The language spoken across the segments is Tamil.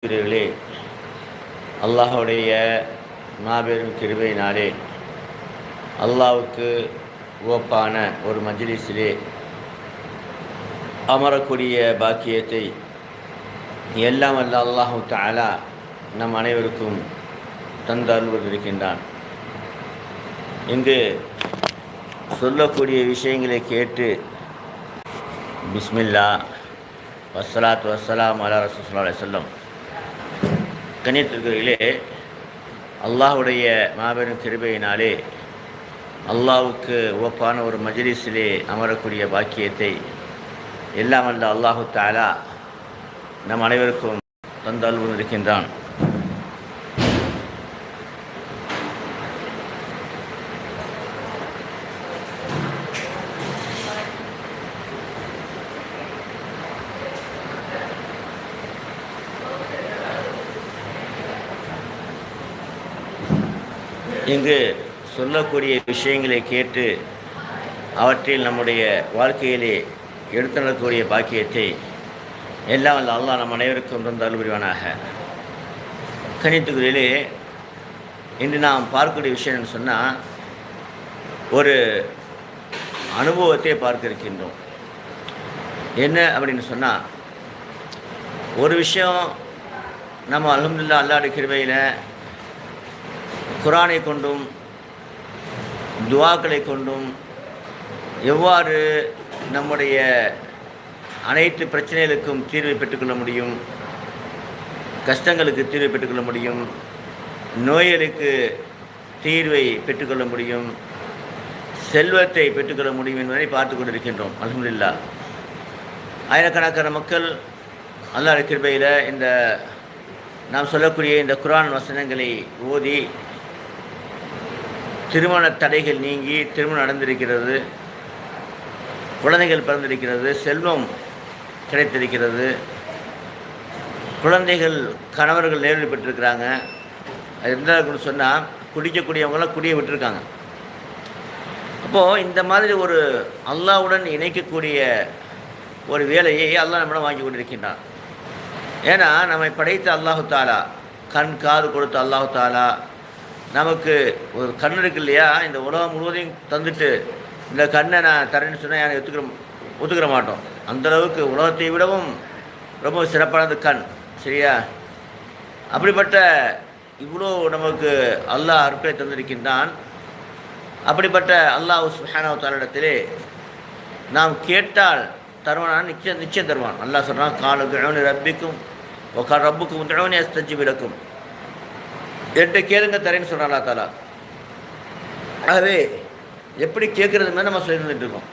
வீரர்களே, அல்லாஹுடைய மாபெரும் கிருபையினாலே அல்லாஹ்வுக்கு உவப்பான ஒரு மஜ்லிஸிலே அமரக்கூடிய பாக்கியத்தை எல்லாம் வல்ல அல்லாஹு தஆலா நம் அனைவருக்கும் தந்தருள்வதிருக்கின்றான். இங்கு சொல்லக்கூடிய விஷயங்களை கேட்டு பிஸ்மில்லா வஸ்ஸலாத்து வஸ்ஸலாம் அலா ரசூலுல்லாஹி ஸல்லல்லாஹு அலைஹி வஸல்லம். கண்ணியத்திற்குரியவர்களே, அல்லாஹுடைய மாபெரும் கிருபையினாலே அல்லாஹ்வுக்கு உவப்பான ஒரு மஜ்லிஸிலே அமரக்கூடிய பாக்கியத்தை எல்லாம் வல்ல அல்லாஹு தஆலா நம் அனைவருக்கும் தந்தருள்வதிருக்கின்றான். இங்கு சொல்லக்கூடிய விஷயங்களை கேட்டு அவற்றில் நம்முடைய வாழ்க்கையிலே எடுத்து நடக்கக்கூடிய பாக்கியத்தை எல்லாம் வல்ல அல்லாஹ் நம் அனைவருக்கும் தந்தருள் புரிவானாக. கணித்துக்குள்ளே இன்று நாம் பார்க்கக்கூடிய விஷயம்னு சொன்னால் ஒரு அனுபவத்தை பார்க்க இருக்கின்றோம். என்ன அப்படின்னு சொன்னால், ஒரு விஷயம் நம்ம அல்ஹம்துலில்லாஹ் அல்லாஹ்வுடைய கிருபையில் குர்ஆனை கொண்டும் துஆக்களை கொண்டும் எவ்வாறு நம்முடைய அனைத்து பிரச்சனைகளுக்கும் தீர்வை பெற்றுக்கொள்ள முடியும், கஷ்டங்களுக்கு தீர்வை பெற்றுக்கொள்ள முடியும், நோய்களுக்கு தீர்வை பெற்றுக்கொள்ள முடியும், செல்வத்தை பெற்றுக்கொள்ள முடியும் என்பதை பார்த்து கொண்டிருக்கின்றோம். அல்ஹம்துலில்லாஹ் ஆயிரக்கணக்கான மக்கள் அல்லாஹ்வுடைய கிருபையில் இந்த நாம் சொல்லக்கூடிய இந்த குர்ஆன் வசனங்களை ஓதி திருமண தடைகள் நீங்கி திருமணம் நடந்திருக்கிறது, குழந்தைகள் பிறந்திருக்கிறது, செல்வம் கிடைத்திருக்கிறது, குழந்தைகள் கணவர்கள் நேரில் பெற்றிருக்கிறாங்க. அது எந்த சொன்னால் குடிக்கக்கூடியவங்களாம் குடியை விட்டுருக்காங்க. அப்போது இந்த மாதிரி ஒரு அல்லாஹ்வுடன் இணைக்கக்கூடிய ஒரு வேலையை அல்லாஹ் நம்மிடம் வாங்கி கொண்டிருக்கின்றான். ஏன்னா நம்மை படைத்த அல்லாஹு தாலா, கண் காது கொடுத்த அல்லாஹு தாலா நமக்கு ஒரு கண் இருக்கு இல்லையா, இந்த உலகம் முழுவதையும் தந்துட்டு இந்த கண்ணை நான் தரேன்னு சொன்னால் எனக்கு ஒத்துக்கிற மாட்டோம். அந்தளவுக்கு உலகத்தை விடவும் ரொம்ப சிறப்பானது கண், சரியா? அப்படிப்பட்ட இவ்வளோ நமக்கு அல்லாஹ் அருட்களை தந்திருக்கின்றான். அப்படிப்பட்ட அல்லாஹ் சுப்ஹானஹு வ தஆலா இடத்திலே நாம் கேட்டால் தருவான், நிச்சயம் தருவான். அல்லாஹ் சொல்கிறான், கால துஊனி ரப்பிக்கும் வ ரப்புக்கும் உதுஊனி அஸ்தஜிப் லக்கும், என்கிட்ட கேளுங்க தரேன்னு சொல்கிறான் அல்லாஹ் தஆலா. ஆகவே எப்படி கேட்குறது மாதிரி நம்ம சொல்லிட்டு இருக்கோம்.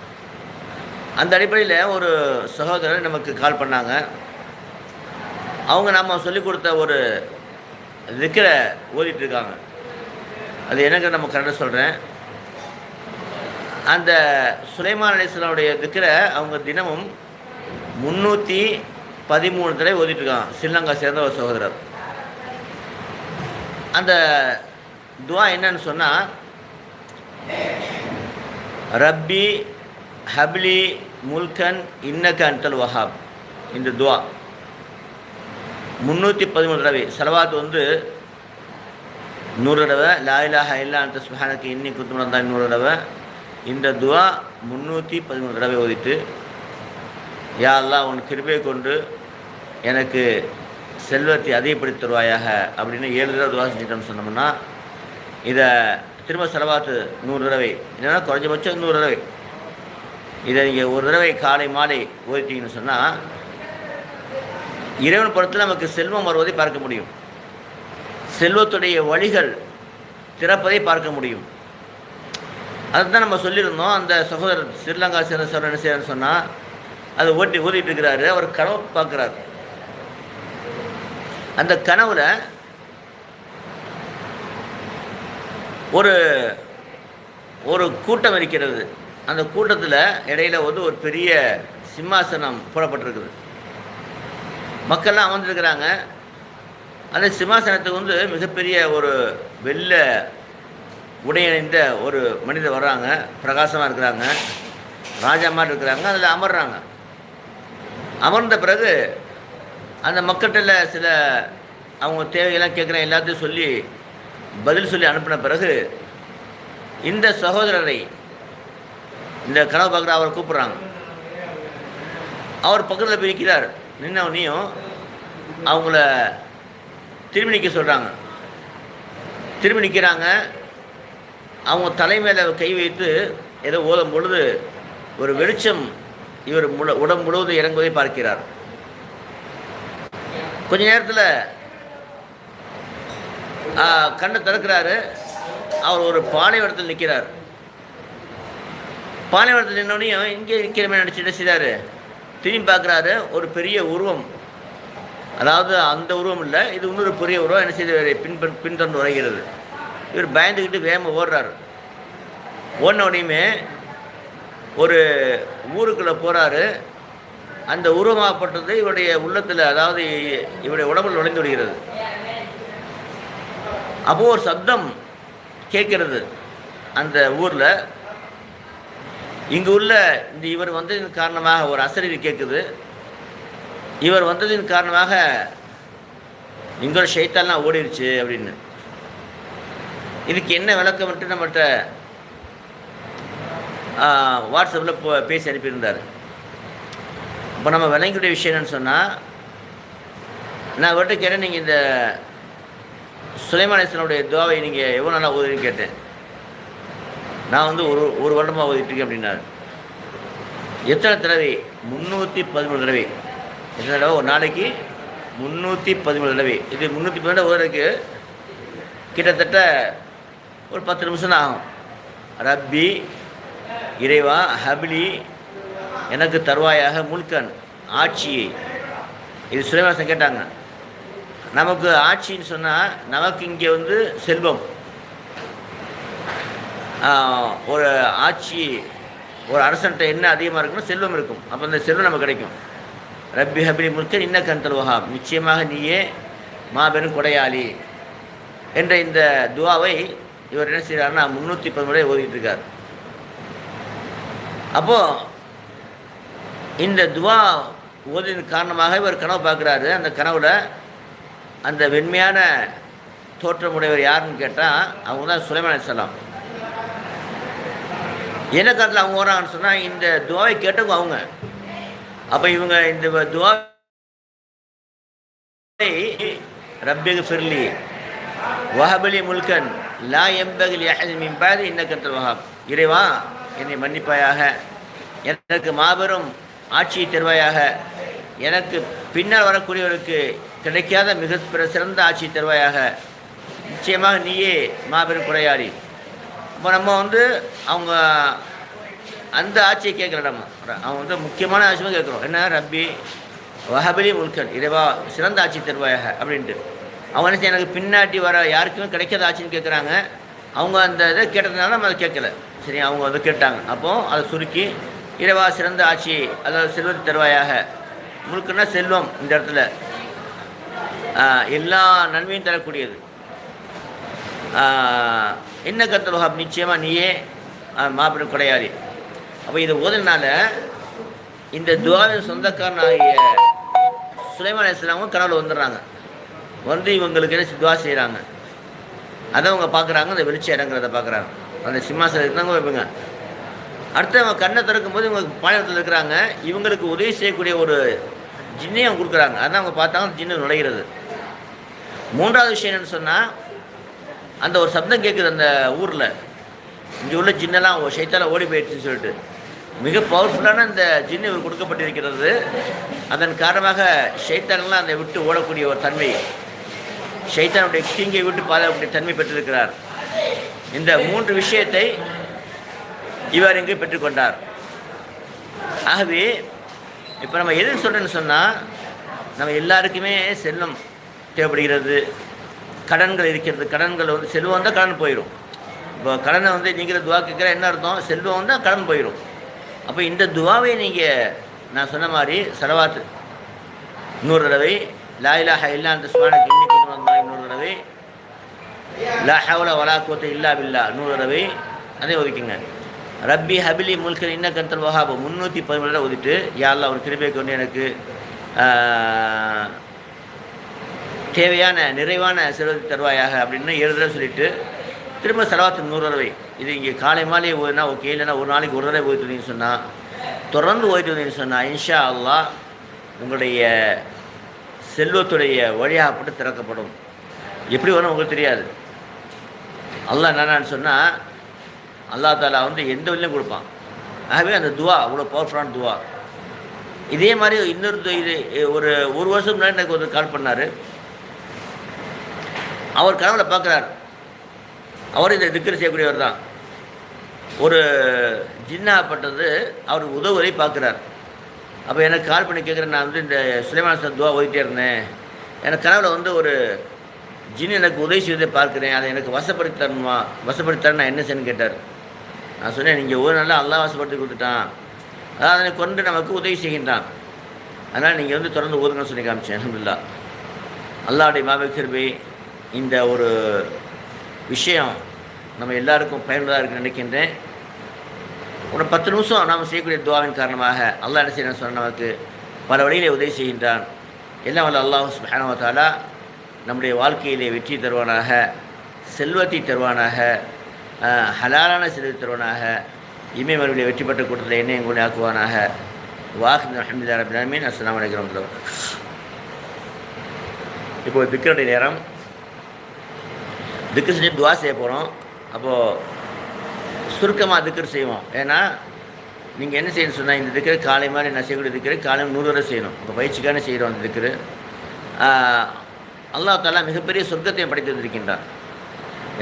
அந்த அடிப்படையில் ஒரு சகோதரர் நமக்கு கால் பண்ணாங்க. அவங்க நம்ம சொல்லிக் கொடுத்த ஒரு திக்ரை ஓதிட்டுருக்காங்க. அது எனக்கு நம்ம கரெக்டாக சொல்கிறேன். அந்த சுலைமான் அலைஹிஸ்ஸலாமுடைய திக்ரை அவங்க தினமும் 313 தடவை ஓதிட்டுருக்காங்க. ஸ்ரீலங்கா சேர்ந்த ஒரு சகோதரர். அந்த துவா என்னன்னு சொன்னால், ரப்பி ஹப்லி முல்கன் இன்னக அன்தல் வஹாப். இந்த துவா 313 தடவை. ஸலவாத் 100 தடவை, லா இலாஹா இல்லா அன்த சுப்ஹானக இன்னி குன்து மினல் ஸாலிமீன் 100 தடவை. இந்த துவா 313 தடவை ஓதிட்டு, யா அல்லாஹ் உன் கிருபையை கொண்டு எனக்கு செல்வத்தை அதிகப்படுத்தி தருவாயாக அப்படின்னு 7 தடவை துவா செஞ்சுட்டோம்னு சொன்னோம்னா, இதை திரும்ப ஸலவாத்து 100 தடவை, இல்லைன்னா குறைஞ்சபட்சம் 100 தடவை, இதை நீங்கள் ஒரு தடவை காலை மாலை ஓதிட்டீங்கன்னு சொன்னால் இறைவன் புறத்தில் நமக்கு செல்வம் வருவதை பார்க்க முடியும், செல்வத்துடைய வழிகள் திறப்பதை பார்க்க முடியும். அதுதான் நம்ம சொல்லியிருந்தோம். அந்த சகோதரர் ஸ்ரீலங்கா சேர்ந்த சகோதரர் என்ன செய்யறன்னு சொன்னால், அதை ஓதிட்டு இருக்கிறாரு. அவர் கனவு பார்க்குறாரு. அந்த கனவுல ஒரு கூட்டம் இருக்கிறது. அந்த கூட்டத்தில் இடையில ஒரு பெரிய சிம்மாசனம் போடப்பட்டிருக்குது. மக்கள்லாம் அமர்ந்துருக்கிறாங்க. அந்த சிம்மாசனத்துக்கு மிகப்பெரிய ஒரு வெள்ளை உடையணிந்த ஒரு மனிதர் வர்றாங்க. பிரகாசமாக இருக்கிறாங்க, ராஜா மாதிரி இருக்கிறாங்க. அதில் அமர்றாங்க. அமர்ந்த பிறகு அந்த மக்கள்கிட்ட சில அவங்க தேவையெல்லாம் கேட்குற எல்லாத்தையும் சொல்லி பதில் சொல்லி அனுப்பின பிறகு இந்த சகோதரரை இந்த கனவு பார்க்குற அவரை கூப்பிட்றாங்க. அவர் பக்கத்தில் போய் நிற்கிறார். நின்னவனையும் அவங்கள திரும்பி நிற்க சொல்கிறாங்க. திரும்பி நிற்கிறாங்க. அவங்க தலைமையில் கை வைத்து ஏதோ ஓதும் பொழுது ஒரு வெளிச்சம் இவர் உடம்பு முழுவதும் இறங்குவதை பார்க்கிறார். கொஞ்ச நேரத்தில் கண்ணை திறக்கிறாரு. அவர் ஒரு பாலைவனத்தில் நிற்கிறார். பாலைவனத்தில் நின்னோடனையும் இங்கே நிற்கிறமே நினச்சிட்டு செய்கிறாரு. திரும்பி பார்க்குறாரு. ஒரு பெரிய உருவம், அதாவது அந்த உருவம் இல்லை, இது இன்னொரு பெரிய உருவம் என்ன செய்து பின்தொடர்ந்து வருகிறது. இவர் பயந்துக்கிட்டு வேகமாக ஓடுறாரு. ஓடினோடையுமே ஒரு ஊருக்குள்ளே போகிறாரு. அந்த உருவமாகப்பட்டது இவருடைய உள்ளத்தில், அதாவது இவருடைய உடம்பில் நுழைந்து விடுகிறது. அப்போது ஒரு சப்தம் கேட்கிறது அந்த ஊரில். இங்கு உள்ள இந்த இவர் வந்ததின் காரணமாக ஒரு அசரீரி கேட்குது. இவர் வந்ததின் காரணமாக இங்கோட ஷைத்தான்லாம் ஓடிடுச்சு அப்படின்னு. இதுக்கு என்ன விளக்கம்ட்டு நம்மகிட்ட வாட்ஸ்அப்பில் பேசி அனுப்பியிருந்தார். இப்போ நம்ம விளங்கிய விஷயம் என்னன்னு சொன்னால், நான் அவர்கிட்ட கேட்டேன், நீங்கள் இந்த சுலைமான் அலைஹிஸ்ஸலாமுடைய துஆவை நீங்கள் எவ்வளோ நாளாக ஓதுறீங்கன்னு கேட்டேன். நான் வந்து ஒரு வருடமாக ஓதிட்டுருக்கேன் அப்படின்னாரு. எத்தனை தடவை? 313 தடவை. எத்தனை தடவை? ஒரு நாளைக்கு 313 தடவை. இது 313 ஓதுறதுக்கு கிட்டத்தட்ட ஒரு 10 நிமிஷம் தான் ஆகும். ரப்பி, இறைவா, ஹபிலி, எனக்கு தருவாயாக, முல்கன், ஆட்சியை. இது சுலைமான் கேட்டாங்க. நமக்கு ஆட்சின்னு சொன்னால் நமக்கு இங்கே வந்து செல்வம், ஒரு ஆட்சி, ஒரு அரசன்ட்ட என்ன அதிகமாக இருக்குன்னு செல்வம் இருக்கும். அப்போ அந்த செல்வம் நமக்கு கிடைக்கும். ரப்பி ஹபிலி முல்கன் இன்னக அன்தல் வஹாப், நிச்சயமாக நீயே மாபெரும் கொடையாளி என்ற இந்த துஆவை இவர் என்ன செய்கிறாருன்னா 310 முறை ஓதிட்டு இருக்கார். அப்போது இந்த துஆ ஓதின் காரணமாக இவர் கனவு பார்க்குறாரு. அந்த கனவுல அந்த வெண்மையான தோற்றமுடையவர் யாருன்னு கேட்டால் அவங்க தான் சுலைமான் அலைஹிஸ்ஸலாம். என்ன காலத்தில் அவங்க வராங்கன்னு சொன்னால் இந்த துஆவை கேட்டவங்க அவங்க. அப்போ இவங்க இந்த துஆவை ரப்பிக் ஃபிர்லி வஹபலி முல்கன் லா யம்பகி லிஅஹதின் மின் பஅதி இன்னக அன்தல் வஹாப், இறைவா என்னை மன்னிப்பாயாக, எனக்கு மாபெரும் ஆட்சியை தருவாயாக, எனக்கு பின்னால் வரக்கூடியவருக்கு கிடைக்காத மிக சிறந்த ஆட்சியை தருவாயாக, நிச்சயமாக நீயே மாபெரும் கொடையாளி. இப்போ நம்ம வந்து அவங்க அந்த ஆட்சியை கேட்குற நம்ம அவங்க வந்து முக்கியமான ஆட்சியமாக கேட்குறோம். என்ன? ரப்பி வஹபலி முல்கன், இறைவா சிறந்த ஆட்சி தருவாயாக அப்படின்ட்டு. அவங்க என்ன எனக்கு பின்னாடி வர யாருக்குமே கிடைக்காத ஆட்சின்னு கேட்குறாங்க. அவங்க அந்த இதை கேட்டதுனால நம்ம அதை கேட்கல. சரி, அவங்க அதை கேட்டாங்க. அப்போது அதை சுருக்கி இறைவா சிறந்த ஆட்சி, அதாவது செல்வத்தை தருவாயாக. முழுக்கன்னா செல்வம், இந்த இடத்துல எல்லா நன்மையும் தரக்கூடியது. இன்னக அன்தல் வஹாப், நிச்சயமாக நீயே மாபெரும் கொடையாளி. அப்போ இதை ஓதுனால இந்த துஆவின் சொந்தக்காரனாகிய சுலைமான் அலைஹிஸ்ஸலாம் கனவுல வந்துடுறாங்க. வந்து இவங்களுக்கு என்ன துஆ செய்கிறாங்க, அதை அவங்க பார்க்குறாங்க. அந்த வெளிச்சம் இறங்குறத பார்க்குறாங்க. அந்த சிம்மாசனம் இருந்தாங்க வைப்பங்க. அடுத்து அவங்க கண்ணை திறக்கும் போது இவங்க பாளையத்தில் இருக்கிறாங்க. இவங்களுக்கு உதவி செய்யக்கூடிய ஒரு ஜின்னை அவங்க கொடுக்குறாங்க. அதான் அவங்க பார்த்தாங்க, ஜின்னு நுழைகிறது. மூன்றாவது விஷயம் என்னென்னு சொன்னால், அந்த ஒரு சப்தம் கேட்குது அந்த ஊரில், இங்கே உள்ள ஜின்னெல்லாம் ஷைத்தால ஓடி போயிடுச்சுன்னு சொல்லிட்டு. மிக பவர்ஃபுல்லான அந்த ஜின்னு இவர் கொடுக்கப்பட்டிருக்கிறது. அதன் காரணமாக ஷைத்தானெல்லாம் அதை விட்டு ஓடக்கூடிய ஒரு தன்மை, ஷைத்தானுடைய தீங்கை விட்டு பாதுகாக்கக்கூடிய தன்மை பெற்றிருக்கிறார். இந்த 3 விஷயத்தை இவர் இங்கு பெற்றுக்கொண்டார். ஆகவே இப்போ நம்ம எதுன்னு சொல்கிறேன்னு சொன்னால், நம்ம எல்லாருக்குமே செல்வம் தேவைப்படுகிறது, கடன்கள் இருக்கிறது. கடன்கள் வந்து செல்வம் வந்தால் கடன் போயிடும். இப்போ கடனை வந்து நீங்கள் துஆ கேட்குற என்ன அர்த்தம்? செல்வம் வந்தால் கடன் போயிடும். அப்போ இந்த துஆவை நீங்கள் நான் சொன்ன மாதிரி ஸலவாத் 100 தடவை, லா இலாஹ இல்லா அன்த சுப்ஹானக இன்னி குன்து மினல் ஸாலிமீன் 100 தடவை, லா ஹவ்ல வலா குவத்த இல்லா பில்லாஹ் 100 தடவை, அதே ஒதுக்குங்க. ரப்பி ஹபிலி முல்கன் இன்னக அன்தல் வஹாப் 313 தடவை ஓதிட்டு, யா அல்லாஹ் ஒரு கிருபை கொண்டு எனக்கு தேவையான நிறைவான செல்வத்தை தருவாயாக அப்படின்னு 7 தடவை சொல்லிவிட்டு திரும்ப செலவாத்து 100 தடவை. இது இங்கே காலை மாலை ஓதுனா ஓகே, இல்லைன்னா ஒரு நாளைக்கு ஒரு தடவை ஓதிட்டு வந்தீங்கன்னு சொன்னால், தொடர்ந்து ஓதிட்டு வந்தீங்கன்னு சொன்னால் இன்ஷா அல்லாஹ் உங்களுடைய செல்வத்துடைய வழியாகப்பட்டு திறக்கப்படும். எப்படி வரும் உங்களுக்கு தெரியாது. அல்லாஹ் என்னென்னு சொன்னால் அல்லாஹ் தாலா எந்த வழியிலும் கொடுப்பான். ஆகவே அந்த துவா அவ்வளோ பவர்ஃபுல்லான துவா. இதே மாதிரி இன்னொரு இது ஒரு வருஷம் முன்னாடி எனக்கு ஒரு கால் பண்ணார். அவர் கனவுல பார்க்குறார். அவர் இந்த திக்ர் செய்யக்கூடியவர் தான். ஒரு ஜின்னாப்பட்டது அவருக்கு உதவுவதை பார்க்குறார். அப்போ எனக்கு கால் பண்ணி கேட்குறேன், நான் இந்த சுலைமான் சார் துவா ஓதிட்டே இருந்தேன், எனக்கு கனவுல ஒரு ஜின் எனக்கு உதவி செய்வதை பார்க்குறேன், அதை எனக்கு வசப்படுத்தி தரணும், நான் என்ன செய்யணும்னு கேட்டார். நான் சொன்னேன், நீங்கள் ஒரு நாளில் அல்லாஹ் வசப்படுத்தி கொடுத்துட்டான், அதாவது அதனை கொண்டு நமக்கு உதவி செய்கின்றான், அதனால் நீங்கள் தொடர்ந்து ஓதுங்கன்னு சொல்லி காமிச்சேன். அல்ஹம்துலில்லாஹ். அல்லாஹ்வுடைய மாபெரும் கிருபை. இந்த ஒரு விஷயம் நம்ம எல்லாருக்கும் பயனுள்ளதாக இருக்குன்னு நினைக்கின்றேன். ஒரு 10 நிமிஷம் நாம் செய்யக்கூடிய துவாவின் காரணமாக அல்லாஹ் என்ன செய்யணும்னு சொன்னால் நமக்கு பல வழியிலே உதவி செய்கின்றான். எல்லாம் வல்ல அல்லாஹ் சுப்ஹானஹு வ தஆலா நம்முடைய வாழ்க்கையிலே வெற்றி தருவானாக, செல்வத்தை தருவானாக, ஹலாலான செல்வத்தை தருவானாக, இமை மறுபடியும் வெற்றி பெற்ற கூட்டத்தில் என்னை எங்களை ஆக்குவானாக. வாஹித் அல்ஹம்துலில்லாஹி ரப்பில் ஆலமீன். அஸ்ஸலாமு அலைக்கும் வரஹ்மத்துல்லாஹி. இப்போ திக்ருடைய நேரம். திக்ர் செஞ்சு துவா செய்ய போகிறோம். அப்போது சுருக்கமாக திக்ர் செய்வோம். ஏன்னா நீங்கள் என்ன செய்யணும்னு சொன்னால், இந்த திக்ரு காலை மாதிரி நான் செய்யக்கூடிய திக்ரு காலை 100 தடவை செய்யணும். இப்போ பயிற்சிக்கான செய்கிறோம். அந்த திக்ரு அல்லாஹ் தஆலா மிகப்பெரிய சொர்க்கத்தையும் படைத்து வந்திருக்கின்றான்.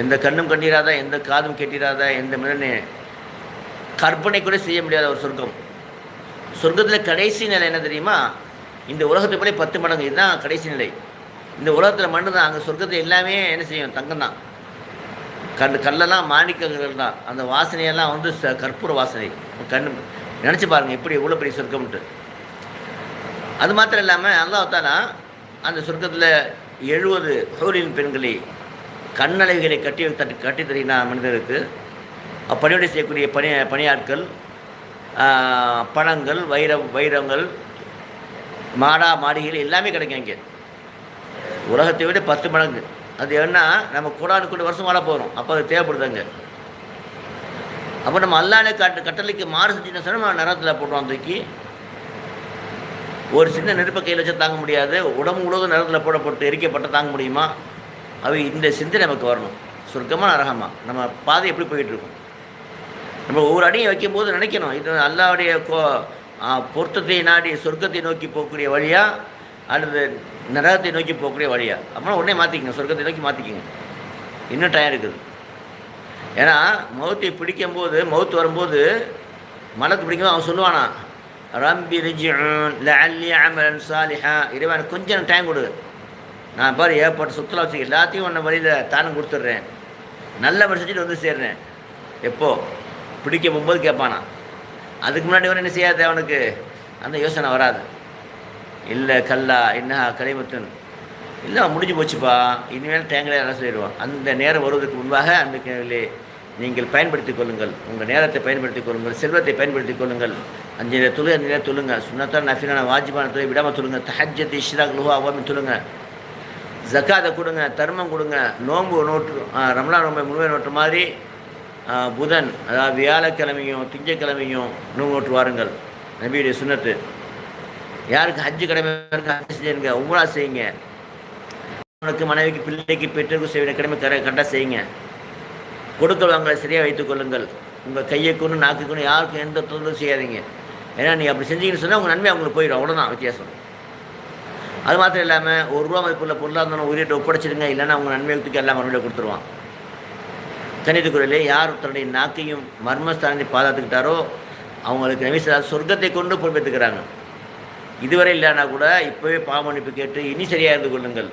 எந்த கண்ணும் கண்டிராத, எந்த காதும் கேட்டிராத, எந்த மனிதனே கற்பனை கூட செய்ய முடியாத ஒரு சொர்க்கம். சொர்க்கத்தில் கடைசி நிலை என்ன தெரியுமா? இந்த உலகத்தை போல 10 மடங்கு. இதுதான் கடைசி நிலை. இந்த உலகத்தில் மண்ணு தான். அங்கே சொர்க்கத்தை எல்லாமே என்ன செய்யும்? தங்கம் தான். கல்லெல்லாம் மாணிக்கங்கள் தான். அந்த வாசனையெல்லாம் கற்பூர வாசனை. கண்ணு நினச்சி பாருங்கள் எப்படி எவ்வளோ பெரிய சொர்க்கம்ட்டு. அது மாத்திரம் இல்லாமல் அல்லாஹ் தஆலா அந்த சொர்க்கத்தில் 70 ஹூரின் பெண்களை கண்ணழகிகளை கட்டி தருகினா மனிதருக்கு. அப்பணியோடு செய்யக்கூடிய பணியாட்கள், பணங்கள், வைரங்கள், மாடிகள் எல்லாமே கிடைக்கும் இங்கே. உலகத்தை விட 10 மடங்கு. அது என்ன, நம்ம கோடானுக்கு வருஷம் வாழ போகிறோம். அப்போ அது தேவைப்படுதுங்க. அப்போ நம்ம அல்லாஹ்வுடைய கட்டளைக்கு மாறு செஞ்சுன்னு சொன்னால் நம்ம நரகத்தில் போட்டுருவோம். தூக்கி ஒரு சின்ன நெருப்பை கையில் வச்சா தாங்க முடியாது. உடம்பு முழுவதும் நரகத்தில் போடப்பட்டு எரிக்கப்பட்ட தாங்க முடியுமா? அவை இந்த சிந்தை நமக்கு வரணும். சொர்க்கமாக நரகமாக நம்ம பாதை எப்படி போயிட்டுருக்கோம்? நம்ம ஒவ்வொரு அடியும் வைக்கும்போது நினைக்கணும், இது அல்லாஹ்வுடைய பொருத்தத்தை நாடி சொர்க்கத்தை நோக்கி போகக்கூடிய வழியா அல்லது நரகத்தை நோக்கி போகக்கூடிய வழியா? அப்படின்னா உடனே மாற்றிக்கங்க, சொர்க்கத்தை நோக்கி மாற்றிக்கங்க. இன்னும் டைம் இருக்குது. ஏன்னா மௌத்தை பிடிக்கும்போது, மௌத்து வரும்போது மலக்கு பிடிக்கும்போது அவன் சொல்லுவானா, ரம்பி ரிஜிஉன் லஅல்லி அமலன் சாலிஹா, இறைவன் கொஞ்சம் டைம் கொடு, நான் பாரு ஏற்பட்ட சுற்றுலா வச்சு எல்லாத்தையும் உன்னை வழியில் தானும் கொடுத்துட்றேன், நல்ல மாதிரி செஞ்சுட்டு சேர்றேன். எப்போ பிடிக்க போகும்போது கேட்பானா. அதுக்கு முன்னாடி வர என்ன செய்யாது, அவனுக்கு அந்த யோசனை வராது. இல்லை கல்லா என்ன கலைமத்தன் இல்லை முடிஞ்சு போச்சுப்பா, இனிமேல் தேங்காய் எல்லாம் சொல்லிடுவான். அந்த நேரம் வருவதற்கு முன்பாக அந்த நீங்கள் பயன்படுத்திக் கொள்ளுங்கள். உங்கள் நேரத்தை பயன்படுத்திக் கொள்ளுங்கள், செல்வத்தை பயன்படுத்திக் கொள்ளுங்கள். 5 நேரம் தொழு, 5 நேரம் தொழுங்க. சுன்னத்தான் நஃபிலான வாஜிபான தொழில் விடாமல் தொழுங்க. தஹஜ்ஜத் இஷ்ராக் லுஹா அவாமின் தொழுங்க. ஜக்காத்தை கொடுங்க, தர்மம் கொடுங்க. நோன்பு நோட்டு, ரமலான் நோன்பை முழுமை நோட்டு மாதிரி புதன், அதாவது வியாழக்கிழமையும் திங்கக்கிழமையும் நோன்பு நோட்டு வாருங்கள். நபியுடைய சுன்னத்து. யாருக்கு ஹஜ்ஜு கடமை ஹஜ் செய்யுங்க, உம்ரா செய்யுங்க. உனக்கு மனைவிக்கு பிள்ளைக்கு பெற்றோருக்கு செய்ய வேண்டிய கடமை கரெக்டாக செய்யுங்க. கொடுக்கவங்களை சரியாக வைத்துக் கொள்ளுங்கள். உங்கள் கையை கொண்டு நாக்கு கொண்டு யாருக்கும் எந்த தொந்தரவும் செய்யாதீங்க. ஏன்னா நீங்கள் அப்படி செஞ்சீங்கன்னு சொன்னால் உங்கள் நன்மை அவங்களுக்கு போயிடும். அவ்வளோதான் வித்தியாசம். அது மாத்திரம் இல்லாமல் ₹1 மதிப்புள்ள பொருளாக இருந்தாலும் உயிரிட்ட ஒப்படைச்சிடுங்க. இல்லைன்னா அவங்க நன்மைக்கு எல்லாம் மறுபடியும் கொடுத்துருவான். கணிதக்குறையிலே யார் தன்னுடைய நாக்கையும் மர்மஸ்தானத்தை பாதுகாத்துக்கிட்டாரோ அவங்களுக்கு நபிசல்லா சொர்க்கத்தை கொண்டு பொறுப்பேற்றுக்கிறாங்க. இதுவரை இல்லைன்னா கூட இப்போவே பாவமன்னிப்பு கேட்டு இனி சரியாக இருந்து கொள்ளுங்கள்.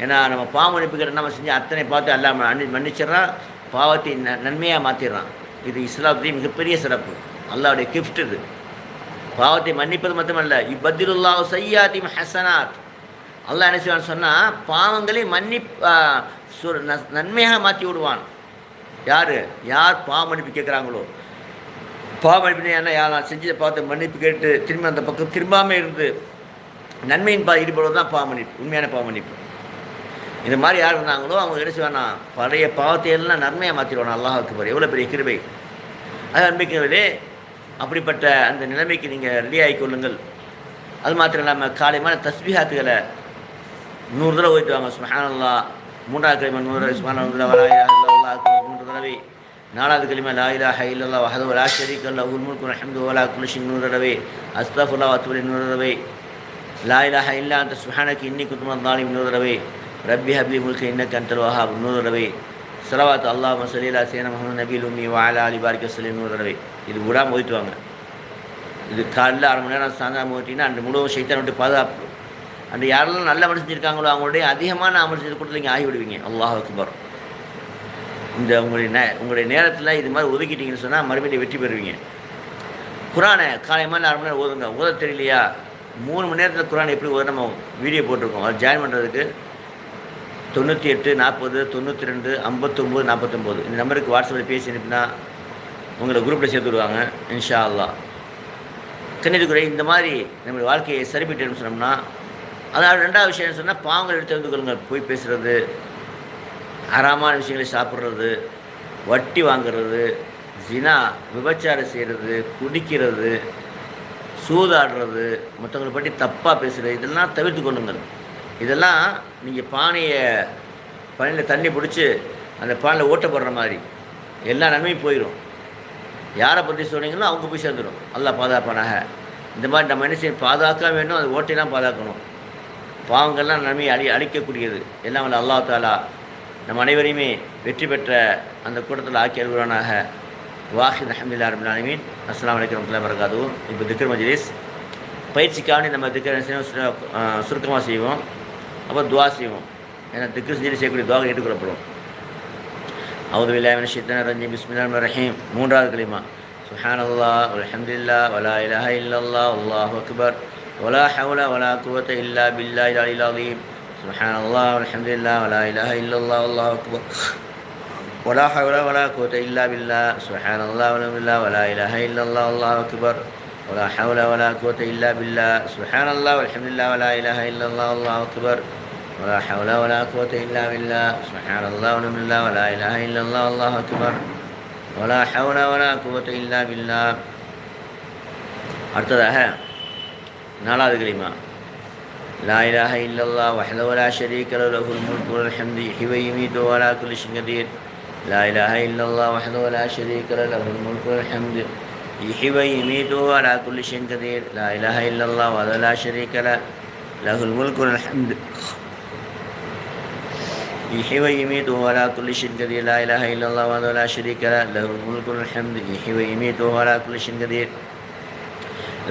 ஏன்னா நம்ம பாவமன்னிப்பு கேட்டு நம்ம செஞ்சு அத்தனை பார்த்து எல்லாம் மன்னிச்சிடறான், பாவத்தை நன்மையாக மாற்றிடுறான். இது இஸ்லாத்துடைய மிகப்பெரிய சிறப்பு, அல்லாஹ்வுடைய கிஃப்ட். இது பாவத்தை மன்னிப்பது மட்டுமல்ல, யுபத்திலுல்லாஹு சய்யாத்திம் ஹசனாத். அல்லாஹ் என்ன செய்வான்னு சொன்னால் பாவங்களை நன்மையாக மாற்றி விடுவான். யார் பாவ மன்னிப்பு கேட்குறாங்களோ, பாவ மன்னிப்பு ஏன்னா யார் நான் செஞ்ச பாவத்தை மன்னிப்பு கேட்டு திரும்பி அந்த பக்கம் திரும்பாமல் இருந்து நன்மையின் ஈடுபடுவது தான் பாவ மன்னிப்பு, உண்மையான பாவ மன்னிப்பு. இது மாதிரி யார் இருந்தாங்களோ அவங்க என்ன செய்வானா, பழைய பாவத்தையெல்லாம் நன்மையாக மாற்றிடுவானா. அல்லாஹ்வுக்கு பாரு எவ்வளோ பெரிய கிருபை. அது அன்பிக்கிறவர்களே, அப்படிப்பட்ட அந்த நிலைமைக்கு நீங்கள் ரெடி ஆகிக்கொள்ளுங்கள். அது மாத்திரம் இல்லாமல் காலைமான தஸ்பீஹாத்துகளை 100 தடவை ஓதிட்டு வாங்க. சுப்ஹானல்லாஹ் 3வது கலிமா 100 தடவை, சுப்ஹானல்லாஹ் வலா இலாஹா இல்லல்லாஹ் 3 தடவை, 4வது கலிமா லா இலாஹா இல்லல்லாஹ் வஹ்தஹு லா ஷரீக லஹு லஹுல் முல்கு வல் ஹம்து வ லா குல்லி ஷைஇன் 100 தடவை, அஸ்தக்ஃபிருல்லாஹ் வ அத்தூபு இலைஹி 100 தடவை, லா இலாஹா இல்லா அன்த சுப்ஹானக இன்னி குன்து மினல் ஸாலிமீன் 100 தடவை, ரப்பி ஹப்லி முல்க இன்னக அன்தல் வஹ்ஹாப் 100 தடவை, ஸலவாத் அல்லாஹும்ம ஸல்லி அலா ஸய்யிதினா முஹம்மது நபியில் உம்மி வ அலா ஆலி பாரிக வஸல்லிம் 100 தடவை. இது விடாமல் ஓதிட்டு வாங்க. இது காலையில் 1/2 மணி நேரம் சாயங்காலம் ஓட்டிங்கன்னா அன்று முழுவதும் ஷைத்தான் விட்டு பாதுகாப்பு. அந்த யாரெல்லாம் நல்ல அமல் செஞ்சுருக்காங்களோ அவங்களுடைய அதிகமான அமல் செஞ்சு கூட்டத்தில் நீங்கள் ஆகிவிடுவீங்க. அல்லாஹ் அக்பர். இந்த உங்களுடைய நேரத்தில் இது மாதிரி ஒதுக்கிட்டீங்கன்னு சொன்னால் மறுபடியும் வெற்றி பெறுவீங்க. குரானை காலை மாதிரி 1/2 மணி நேரம் ஓதுங்க. ஓத தெரியலையா, 3 மணி நேரத்தில் குரான் எப்படி ஓத நம்ம வீடியோ போட்டிருக்கோம். அது ஜாயின் பண்ணுறதுக்கு 98 40 92 59 49 இந்த நம்பருக்கு வாட்ஸ்அப்பில் பேசி அனுப்பினா உங்களை குரூப்பில் சேர்த்து விடுவாங்க இன்ஷா அல்லாஹ். கண்ணியத்துக்குரிய இந்த மாதிரி நம்மளுடைய வாழ்க்கையை சரிபட்டு சொன்னோம்னா, அதாவது 2வது விஷயம் சொன்னால் பாவங்கள் எடுத்து தெரிந்து கொள்ளுங்கள். போய் பேசுகிறது, ஹராமான விஷயங்களை சாப்பிட்றது, வட்டி வாங்கிறது, ஜினா விபச்சாரம் செய்கிறது, குடிக்கிறது, சூதாடுறது, மற்றவங்களை பற்றி தப்பாக பேசுகிறது, இதெல்லாம் தவிர்த்து கொள்ளுங்கள். இதெல்லாம் நீங்கள் பானையில் தண்ணி பிடிச்சி அந்த பானையில் ஓட்ட போடுற மாதிரி எல்லா நன்மையும் போயிடும். யாரை பற்றி சொன்னீங்களோ அவங்க போய் சேர்ந்துடும். அல்லாஹ் பாதுகாப்பானாக. இந்த மாதிரி நம்ம என்ன செய்யணும், பாதுகாக்க வேண்டும். அது ஓட்டையெல்லாம் பாதுகாக்கணும். பாவங்கள்லாம் நன்மையை அழிக்கக்கூடியது. எல்லாம் வல்ல அல்லாஹ் தஆலா நம் அனைவரையுமே வெற்றி பெற்ற அந்த கூட்டத்தில் ஆக்கி அருள்வானாக. வாஹித் அல்ஹம்துலில்லாஹி ரப்பில் ஆலமீன். அஸ்ஸலாமு அலைக்கும் வரஹ்மத்துல்லாஹி வபரகாத்துஹு. இப்போ திக்ர் மஜ்லிஸ் பயிற்சிக்காண்டி நம்ம திக்ர் சுருக்கமாக செய்வோம். அப்போ துவா செய்வோம். ஏன்னா திக்ர் செஞ்சு செய்யக்கூடிய துவா ஏற்றுக்கொள்ளப்படும். அவுது பில்லாஹி மினஷ் ஷைத்தானிர் ரஜீம். பிஸ்மில்லாஹிர் ரஹ்மானிர் ரஹீம். 3வது கலிமா சுப்ஹானல்லாஹ் வல்ஹம்துலில்லாஹ் வலா இலாஹா இல்லல்லாஹ் அல்லாஹு அக்பர் வலா ஹவ்ல வலா குவத்த இல்லா பில்லாஹில் அலியில் அஸீம். சுப்ஹானல்லாஹ் வல்ஹம்துலில்லாஹ் வலா இலாஹா இல்லல்லாஹ் அல்லாஹு அக்பர் வலா ஹவ்ல வலா குவத்த இல்லா பில்லாஹ். சுப்ஹானல்லாஹ் வல்ஹம்துலில்லாஹ் வலா இலாஹா இல்லல்லாஹ் அல்லாஹு அக்பர் வலா ஹவ்ல வலா குவத்த இல்லா பில்லாஹ். சுப்ஹானல்லாஹ் வல்ஹம்துலில்லாஹ் வலா இலாஹா இல்லல்லாஹ் அல்லாஹு அக்பர் ولا حول ولا قوة إلا بالله. سبحان الله والحمد لله ولا إله إلا الله والله أكبر ولا حول ولا قوة إلا بالله. அடுத்ததாக 4வது கலிமா லா இலாஹா இல்லல்லாஹ் வஹ்தஹு லா ஷரீக லஹு லஹுல் முல்கு வல் ஹம்து யுஹ்யி வ யுமீத்து வ அலா குல்லி ஷைஇன் கதீர். லா இலாஹா இல்லல்லாஹ் வஹ்தஹு லா ஷரீக லஹு லஹுல் முல்கு வல் ஹம்து யுஹ்யி வ யுமீத்து வ அலா குல்லி ஷைஇன் கதீர். லா இலாஹா இல்லல்லாஹ் வஹ்தஹு லா ஷரீக லஹுல் முல்கு வல் ஹம்து يحيي ويميت وعلى كل شيء قدير. لا إله إلا الله وحده لا شريك له له الملك والحمد يحيي ويميت وعلى كل شيء قدير.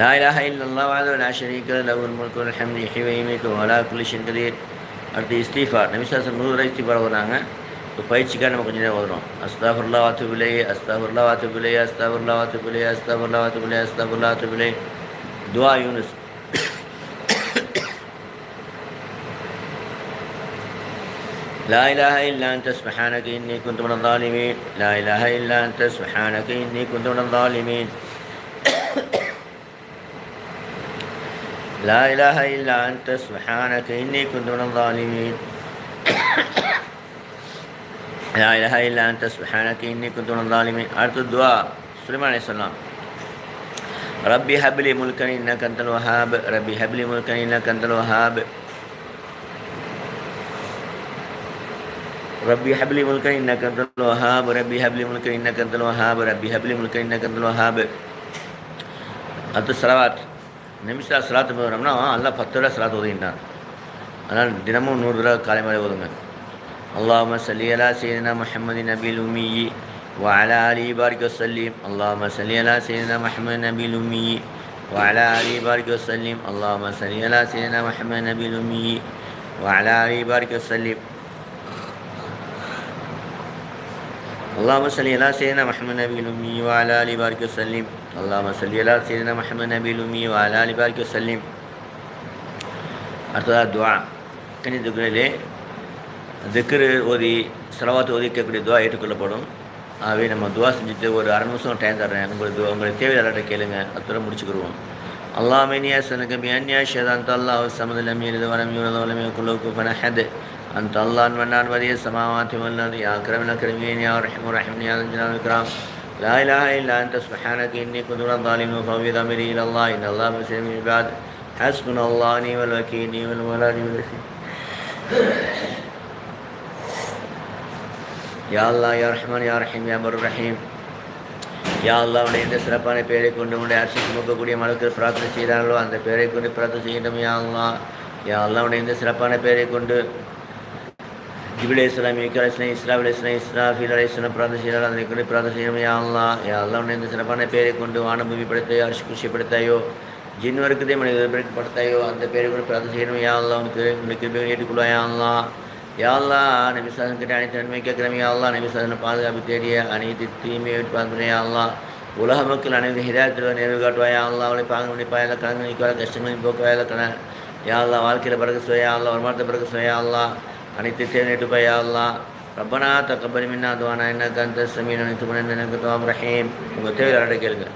لا إله إلا الله وحده لا شريك له له الملك والحمد يحيي ويميت وعلى كل شيء قدير. அடுத்து இஸ்திஃபார். நபி ஸல்லல்லாஹு அலைஹி வஸல்லம் 100 இஸ்திஃபார் ஓதுறாங்க. இப்போ பயிற்சிக்காக நம்ம கொஞ்சம் நேரம் ஓதுறோம். அஸ்தக்ஃபிருல்லாஹ் வ அத்தூபு இலைஹி அஸ்தக்ஃபிருல்லாஹ் வ அத்தூபு இலைஹி அஸ்தக்ஃபிருல்லாஹ் வ அத்தூபு இலைஹி அஸ்தக்ஃபிருல்லாஹ் வ அத்தூபு இலைஹி அஸ்தக்ஃபிருல்லாஹ் வ அத்தூபு இலைஹி. துஆ யூனுஸ். لا إله إلا أنت سبحانك إني كنت من الظالمين. لا إله إلا أنت سبحانك إني كنت من الظالمين. لا إله إلا أنت سبحانك إني كنت من الظالمين. لا إله إلا أنت سبحانك إني كنت من الظالمين. அடுத்த துஆ சுலைமான் அலைஹிஸ்ஸலாம். ربي هب لي ملكا إنك أنت الوهاب. ربي هب لي ملكا إنك أنت الوهاب. ربي هب لي ملكا إنك أنت الوهاب. ربي هب لي ملكا إنك أنت الوهاب. ربي هب لي ملكا إنك أنت الوهاب. அடுத்து ஸலவாத். நபி ஸல்லல்லாஹு அலைஹி வஸல்லம் ஓதுறோம்னா அல்லாஹ் 10 தடவை ஸலவாத் ஓதுகின்றான். அதனால் தினமும் 100 தடவை காலை மாலை ஓதுங்க. اللهم صل على سيدنا محمد النبي الأمي وعلى آله بارك وسلم. اللهم صل على سيدنا محمد النبي الأمي وعلى آله بارك وسلم. اللهم صل على سيدنا محمد النبي الأمي وعلى آله بارك وسلم. اللهم صل على سيدنا محمد النبي الأمي وعلى آله بارك وسلم. اللهم صل على سيدنا محمد النبي الأمي وعلى آله بارك وسلم. அடுத்ததாக துஆ. கணிதத்துக்குள்ளே திக்ரு ஓதி ஸலவாத் ஓதி கேட்கக்கூடிய துஆ ஏற்றுக்கொள்ளப்படும். ஆகவே நம்ம துஆ செஞ்சுட்டு ஒரு 1/2 நிமிஷம் டைம் தர்றேன். உங்களுடைய தேவையாளர்கிட்ட கேளுங்க. அத்தோட முடிச்சுக்கிடுவோம். اللهم إني أسألك بأني أشهد أن الله الصمد لم يلد ولم يولد ولم يكن له كفوا أحد أنت الله المنان بديع السماوات والأرض يا أكرم الأكرمين يا أرحم الراحمين يا ذا الجلال والإكرام لا إله إلا أنت سبحانك إني كنت من الظالمين وفوض أمري إلى الله إن الله بصير بالعباد حسبنا الله نعم الوكيل نعم المولى نعم النصير யா அல்லாஹ் யா ரஹ்மான் யா ரஹீம் யா பர் ரஹீம் யா அல்லாஹ் உடைய இந்த சிறப்பான பெயரை கொண்டு உடைய அரசு சுமக்கக்கூடிய மக்கள் பிரார்த்தனை செய்தார்களோ அந்த பெயரை கொண்டு பிரார்த்தனை செய்கின்றோம் யா அல்லாஹ். யா அல்லாஹ் உடைய இந்த சிறப்பான பெயரை கொண்டு ஜிப்ரீல் அலைஹிஸ்ஸலாம், மீகாயில் அலைஹிஸ்ஸலாம், இஸ்ராஃபீல் அலைஹிஸ்ஸலாம், இஸ்ராஃபீல் அலைஹிஸ்ஸலாம் பிரார்த்தனை செய்தார்கள் அதனை கொண்டு பிரார்த்தனை செய்யணும் யா அல்லாஹ். யா அல்லாஹ் உடைய இந்த சிறப்பான பெயரை கொண்டு வானம் பூமி படைத்தாயோ அரசு குஷி படைத்தாயோ ஜின் வர்க்கத்தை மனிதர்களுக்கு படைத்தாயோ அந்த பெயரை கொண்டு பிரார்த்தனை செய்யணும் யா அல்லாஹ். உனக்கு ஏற்றுக்கொள்வா யா அல்லாஹ். யா அல்லாஹ் நபி சாதன் கிட்ட அனைத்து நன்மை கேட்கிறோம் யா அல்லாஹ். நபி சாதனை பாதுகாப்பு தேடிய அனைத்து தீமையை பார்க்கிறேன் யா அல்லாஹ். உலக மக்கள் அனைவரும் ஹிதாயத்தில் நேர்வு காட்டுவா யா அல்லாஹ். அவளை பாங்க முடிப்பா எல்லாம் கலந்து நிற்கவா கஷ்டங்கள் போக்குவா எல்லாம் யா அல்லாஹ். வாழ்க்கையில் பிறகு சுயா அல்லாஹ், வருமானத்தை பிறகு சுயா அல்லாஹ். அனைத்து தேவை நேட்டுப்பா யா அல்லாஹ். ரப்பனா தக்கபல் மின்னா துவானா இன்னக அன்த ஸமீஉல் அலீம் துபு இன்னக தவ்வாபுர் ரஹீம். உங்கள் தேவையை கேளுங்க.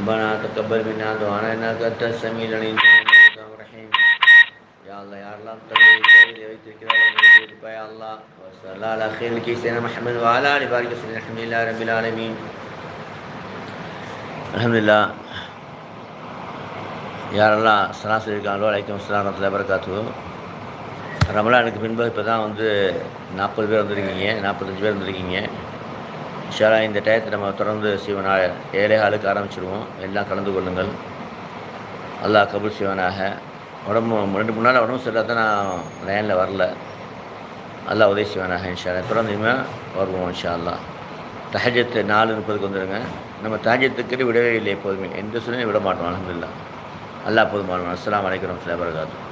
ربنا تقبل منا دعانا انك انت السميع العليم الرحيم يا الله يا الله تقبل வைத்திருக்கிறார்கள் يا الله وصلى الله على خير سيدنا محمد وعلى اله وبارك وسلم الحمد لله رب العالمين الحمد لله யாரெல்லாம் சலாம் சொல்லியிருக்காங்களோ அலைக்கும் அஸ்ஸலாம் வரஹ்மத்துல்லாஹி வபரகாத்துஹு. ரமலானுக்கு பின்பு இப்போ தான் 40 பேர் வந்திருக்கீங்க, 45 பேர் வந்திருக்கீங்க. இன்ஷா அல்லாஹ் இந்த டயத்தை நம்ம தொடர்ந்து செய்வனாக 7:15 ஆரம்பிச்சிடுவோம். எல்லாம் கலந்து கொள்ளுங்கள். அல்லாஹ் கபூல் செய்வனாக. உடம்பு 2 நாள் உடம்பு சரியாக தான் நான் லைனில் வரல. அல்லாஹ் உதவி செய்வனாக இன்ஷா அல்லாஹ். தொடர்ந்து வருவோம் இன்ஷா அல்லாஹ். தஹஜ்ஜத் 4:30 வந்துடுங்க. நம்ம தஹஜ்ஜத்துக்கு விடவே இல்லை, எப்போதுமே எந்த சூழ்நிலையும் விட மாட்டோம். அல்ஹம்துலில்லாஹ். அல்லாஹ் போதுமானவன். அஸ்ஸலாமு அலைக்கும் வரஹ்மத்துல்லாஹி வபரகாத்துஹு.